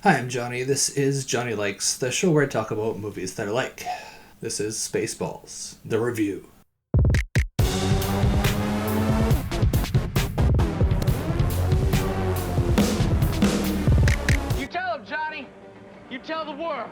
Hi, I'm Johnny. This is Johnny Likes, the show where I talk about movies that I like. This is Spaceballs, the review. You tell him, Johnny. You tell the world.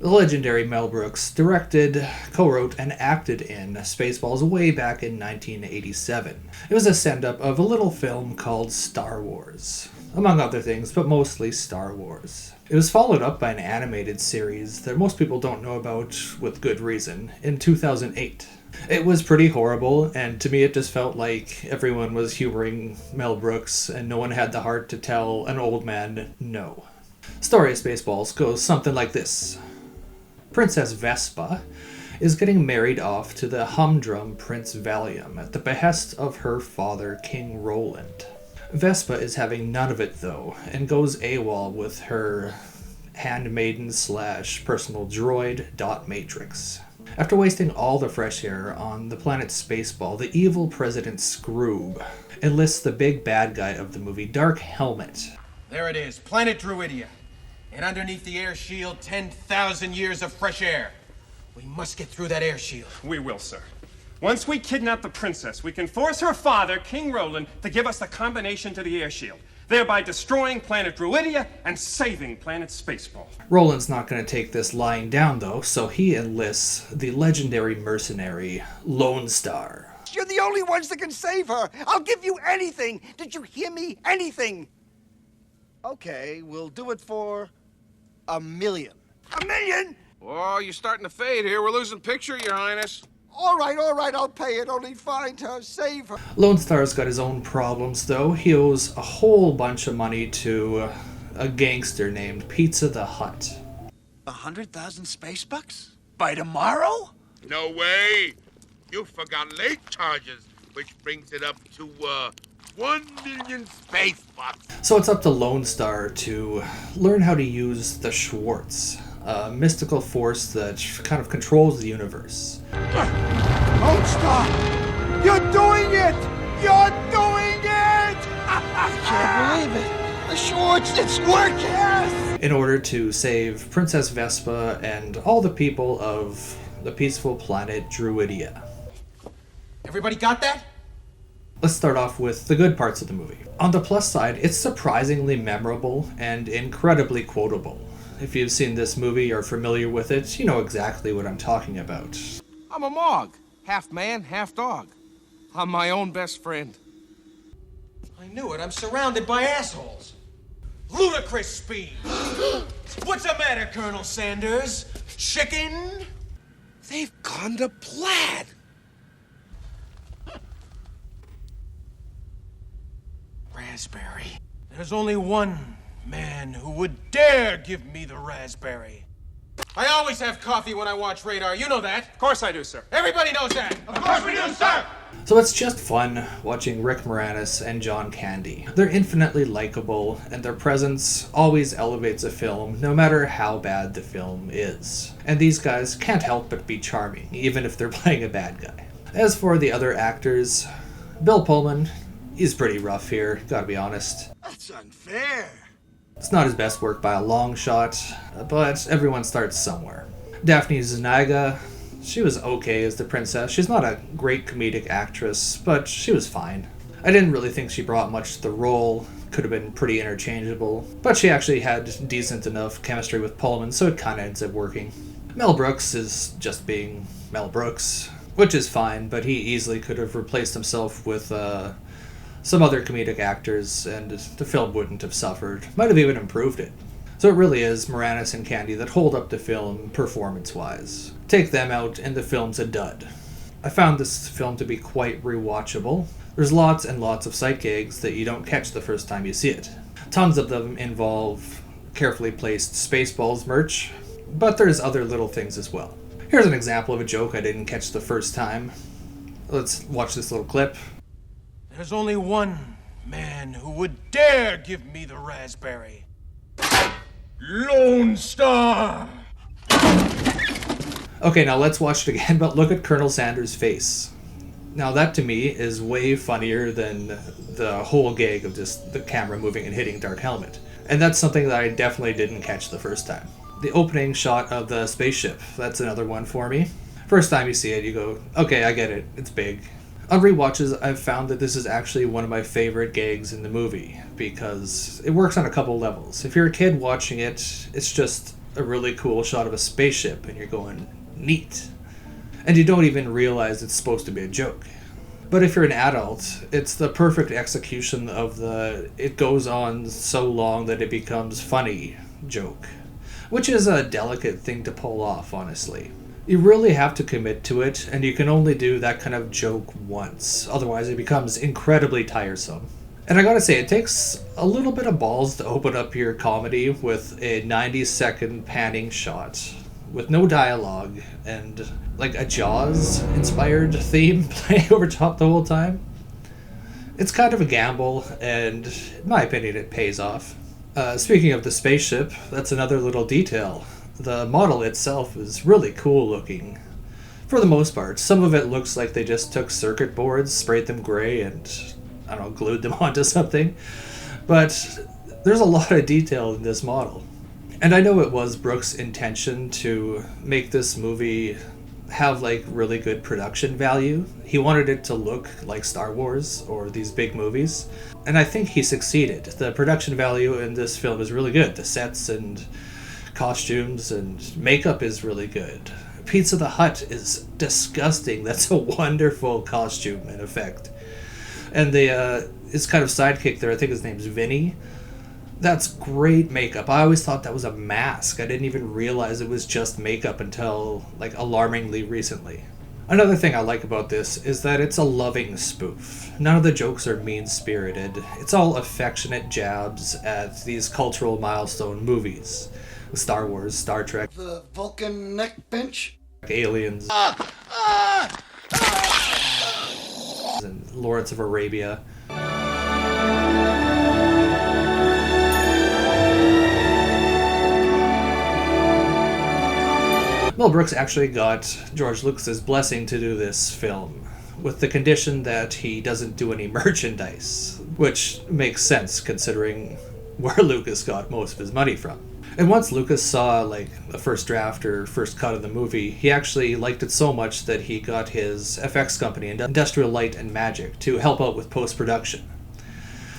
The legendary Mel Brooks directed, co-wrote, and acted in Spaceballs way back in 1987. It was a send-up of a little film called Star Wars, among other things, but mostly Star Wars. It was followed up by an animated series that most people don't know about, with good reason, in 2008. It was pretty horrible, and to me it just felt like everyone was humoring Mel Brooks, and no one had the heart to tell an old man no. Story of Spaceballs goes something like this. Princess Vespa is getting married off to the humdrum Prince Valium at the behest of her father, King Roland. Vespa is having none of it, though, and goes AWOL with her handmaiden / personal droid, Dot Matrix. After wasting all the fresh air on the planet Spaceball, the evil President Scroob enlists the big bad guy of the movie, Dark Helmet. There it is, planet Druidia. And underneath the air shield, 10,000 years of fresh air. We must get through that air shield. We will, sir. Once we kidnap the princess, we can force her father, King Roland, to give us the combination to the air shield, thereby destroying planet Druidia and saving planet Spaceball. Roland's not going to take this lying down, though, so he enlists the legendary mercenary Lone Star. You're the only ones that can save her. I'll give you anything. Did you hear me? Anything. Okay, we'll do it for $1 million. $1 million? Oh, you're starting to fade here. We're losing picture, Your Highness. All right, I'll pay it. Only find her, save her. Lone Star's got his own problems, though. He owes a whole bunch of money to a gangster named Pizza the Hut. 100,000 space bucks? By tomorrow? No way. You forgot late charges, which brings it up to, 1 million space bucks. So it's up to Lone Star to learn how to use the Schwartz, a mystical force that kind of controls the universe. Don't stop! You're doing it! You're doing it! I can't believe it. The Schwartz, it's working! Yes! In order to save Princess Vespa and all the people of the peaceful planet Druidia. Everybody got that? Let's start off with the good parts of the movie. On the plus side, it's surprisingly memorable and incredibly quotable. If you've seen this movie or are familiar with it, you know exactly what I'm talking about. I'm a Mog. Half man, half dog. I'm my own best friend. I knew it. I'm surrounded by assholes. Ludicrous speed. What's the matter, Colonel Sanders? Chicken? They've gone to plaid. Raspberry. There's only one man who would dare give me the raspberry. I always have coffee when I watch Radar. You know that. Of course I do, sir. Everybody knows that. Of course we do, sir. So it's just fun watching Rick Moranis and John Candy. They're infinitely likable, and their presence always elevates a film, no matter how bad the film is. And these guys can't help but be charming, even if they're playing a bad guy. As for the other actors, Bill Pullman, he's pretty rough here, gotta be honest. That's unfair. It's not his best work by a long shot, but everyone starts somewhere. Daphne Zuniga, she was okay as the princess. She's not a great comedic actress, but she was fine. I didn't really think she brought much to the role, could have been pretty interchangeable, but she actually had decent enough chemistry with Pullman, so it kinda ends up working. Mel Brooks is just being Mel Brooks, which is fine, but he easily could have replaced himself with some other comedic actors, and the film wouldn't have suffered. Might have even improved it. So it really is Moranis and Candy that hold up the film performance-wise. Take them out, and the film's a dud. I found this film to be quite rewatchable. There's lots and lots of sight gags that you don't catch the first time you see it. Tons of them involve carefully placed Spaceballs merch, but there's other little things as well. Here's an example of a joke I didn't catch the first time. Let's watch this little clip. There's only one man who would dare give me the raspberry. Lone Star! Okay, now let's watch it again, but look at Colonel Sanders' face. Now that to me is way funnier than the whole gag of just the camera moving and hitting Dark Helmet. And that's something that I definitely didn't catch the first time. The opening shot of the spaceship, that's another one for me. First time you see it, you go, okay, I get it, it's big. On rewatches, I've found that this is actually one of my favorite gags in the movie, because it works on a couple levels. If you're a kid watching it, it's just a really cool shot of a spaceship, and you're going, neat. And you don't even realize it's supposed to be a joke. But if you're an adult, it's the perfect execution of the it goes on so long that it becomes funny joke. Which is a delicate thing to pull off, honestly. You really have to commit to it, and you can only do that kind of joke once. Otherwise it becomes incredibly tiresome. And I gotta say, it takes a little bit of balls to open up your comedy with a 90-second panning shot with no dialogue and like a Jaws-inspired theme playing over top the whole time. It's kind of a gamble, and in my opinion, it pays off. Speaking of the spaceship, that's another little detail. The model itself is really cool looking. For the most part, some of it looks like they just took circuit boards, sprayed them gray, and, I don't know, glued them onto something. But there's a lot of detail in this model. And I know it was Brooks' intention to make this movie have like really good production value. He wanted it to look like Star Wars or these big movies. And I think he succeeded. The production value in this film is really good. The sets and costumes and makeup is really good. Pizza the Hut is disgusting. That's a wonderful costume and effect. And his kind of sidekick there, I think his name's Vinny. That's great makeup. I always thought that was a mask. I didn't even realize it was just makeup until, like, alarmingly recently. Another thing I like about this is that it's a loving spoof. None of the jokes are mean-spirited. It's all affectionate jabs at these cultural milestone movies. Star Wars, Star Trek, The Vulcan neck bench? Aliens, and Lawrence of Arabia. Mel Brooks actually got George Lucas's blessing to do this film, with the condition that he doesn't do any merchandise, which makes sense considering where Lucas got most of his money from. And once Lucas saw like the first draft or first cut of the movie, he actually liked it so much that he got his FX company, Industrial Light and Magic, to help out with post-production.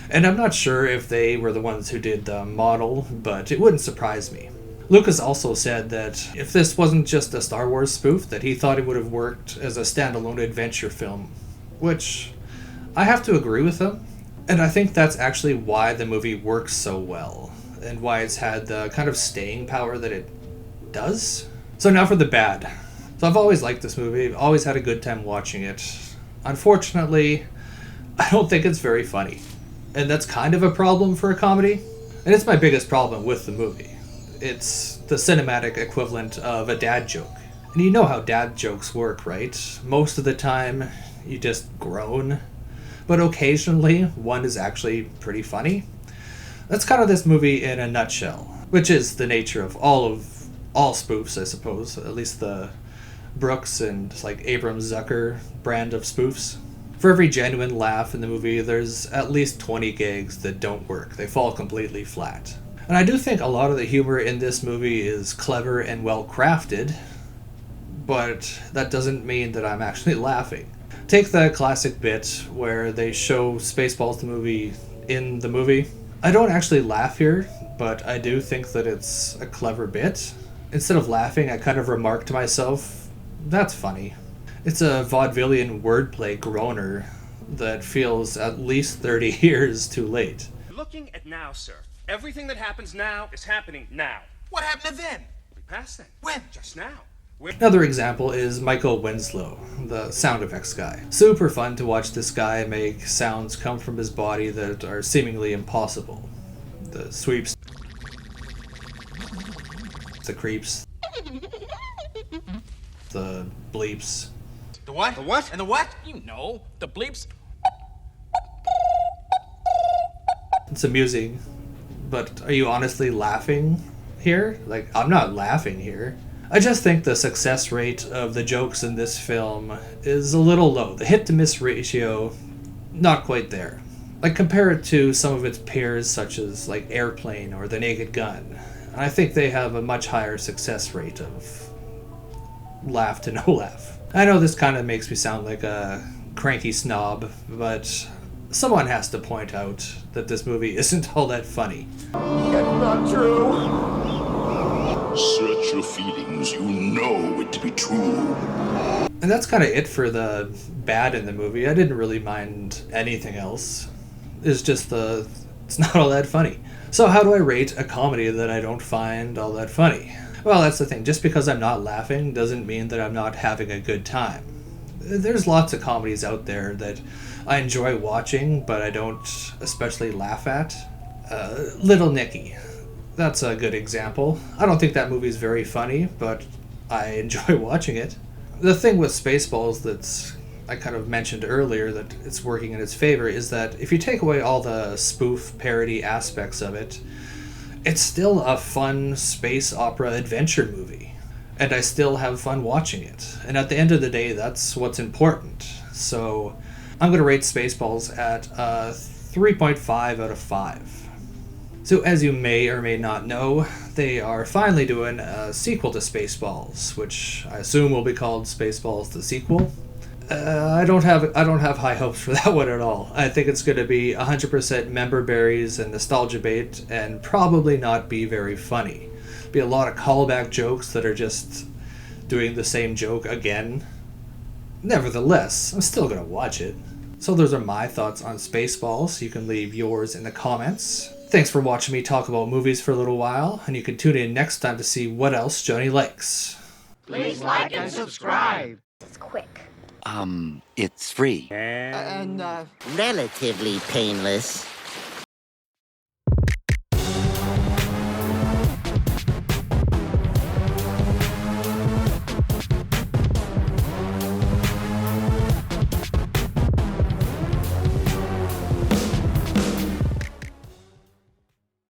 And I'm not sure if they were the ones who did the model, but it wouldn't surprise me. Lucas also said that if this wasn't just a Star Wars spoof, that he thought it would have worked as a standalone adventure film, which I have to agree with him. And I think that's actually why the movie works so well, and why it's had the kind of staying power that it does. So now for the bad. So I've always liked this movie, I've always had a good time watching it. Unfortunately, I don't think it's very funny. And that's kind of a problem for a comedy. And it's my biggest problem with the movie. It's the cinematic equivalent of a dad joke. And you know how dad jokes work, right? Most of the time, you just groan. But occasionally, one is actually pretty funny. That's kind of this movie in a nutshell. Which is the nature of all spoofs, I suppose. At least the Brooks and like Abrams Zucker brand of spoofs. For every genuine laugh in the movie, there's at least 20 gags that don't work. They fall completely flat. And I do think a lot of the humor in this movie is clever and well crafted, but that doesn't mean that I'm actually laughing. Take the classic bit where they show Spaceballs the movie in the movie. I don't actually laugh here, but I do think that it's a clever bit. Instead of laughing, I kind of remark to myself, that's funny. It's a vaudevillian wordplay groaner that feels at least 30 years too late. Looking at now, sir. Everything that happens now is happening now. What happened to then? We passed then. When? Just now. Another example is Michael Winslow, the sound effects guy. Super fun to watch this guy make sounds come from his body that are seemingly impossible. The sweeps, the creeps, the bleeps. The what? The what? And the what? You know, the bleeps. It's amusing, but are you honestly laughing here? Like, I'm not laughing here. I just think the success rate of the jokes in this film is a little low. The hit to miss ratio, not quite there. Like, compare it to some of its peers, such as like Airplane or The Naked Gun. I think they have a much higher success rate of laugh to no laugh. I know this kind of makes me sound like a cranky snob, but someone has to point out that this movie isn't all that funny. That's not true. Search your feelings, you know it to be true. And that's kind of it for the bad in the movie. I didn't really mind anything else. It's just it's not all that funny. So how do I rate a comedy that I don't find all that funny? Well, that's the thing. Just because I'm not laughing doesn't mean that I'm not having a good time. There's lots of comedies out there that I enjoy watching, but I don't especially laugh at. Little Nicky. That's a good example. I don't think that movie's very funny, but I enjoy watching it. The thing with Spaceballs that's I kind of mentioned earlier that it's working in its favor is that if you take away all the spoof parody aspects of it, it's still a fun space opera adventure movie. And I still have fun watching it. And at the end of the day, that's what's important. So I'm going to rate Spaceballs at a 3.5 out of 5. So as you may or may not know, they are finally doing a sequel to Spaceballs, which I assume will be called Spaceballs the Sequel. I don't have high hopes for that one at all. I think it's going to be 100% member berries and nostalgia bait, and probably not be very funny. Be a lot of callback jokes that are just doing the same joke again. Nevertheless, I'm still going to watch it. So those are my thoughts on Spaceballs. You can leave yours in the comments. Thanks for watching me talk about movies for a little while, and you can tune in next time to see what else Johnny likes. Please like and subscribe. It's quick. It's free. And, Relatively painless.